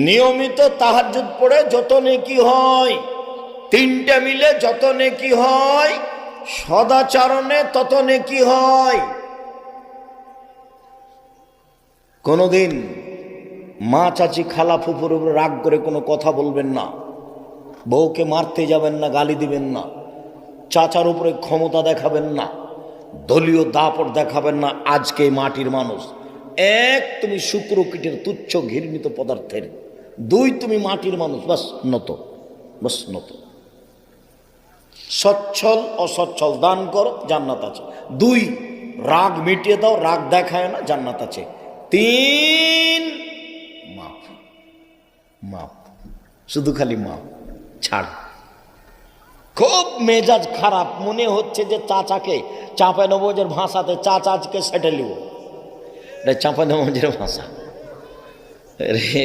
নিয়মিত তাহাজ্জুদ পড়ে যত নেকি হয়, তিনটা মিলে যত নেকি হয়, সদাচরণে তত নেকি হয়। কোনোদিন মা চাচি খালা ফুফুর উপরে রাগ করে কোনো কথা বলবেন না, বউকে মারতে যাবেন না, গালি দিবেন না, চাচার উপরে ক্ষমতা দেখাবেন না, দলীয় দাপট দেখাবেন না। আজকে মাটির মানুষ, এক, তুমি শুক্রকীটের তুচ্ছ ঘৃণিত পদার্থের, দুই, তুমি মাটির মানুষ, বাস নত, বাস নত। সচ্ছল অসচ্ছল দান করো, জান্নাত আছে। দুই, রাগ মিটিয়ে দাও, রাগ দেখায় না, জান্নাত আছে। তিন, মাপ, মাপ, শুধু খালি মাপ, ছাড়। খুব মেজাজ খারাপ, মনে হচ্ছে যে চাচাকে চাঁপাইনবাবগঞ্জের ভাষাতে চাচাকে সেটে লিব, চাঁপাইনবাবগঞ্জের ভাষা রে।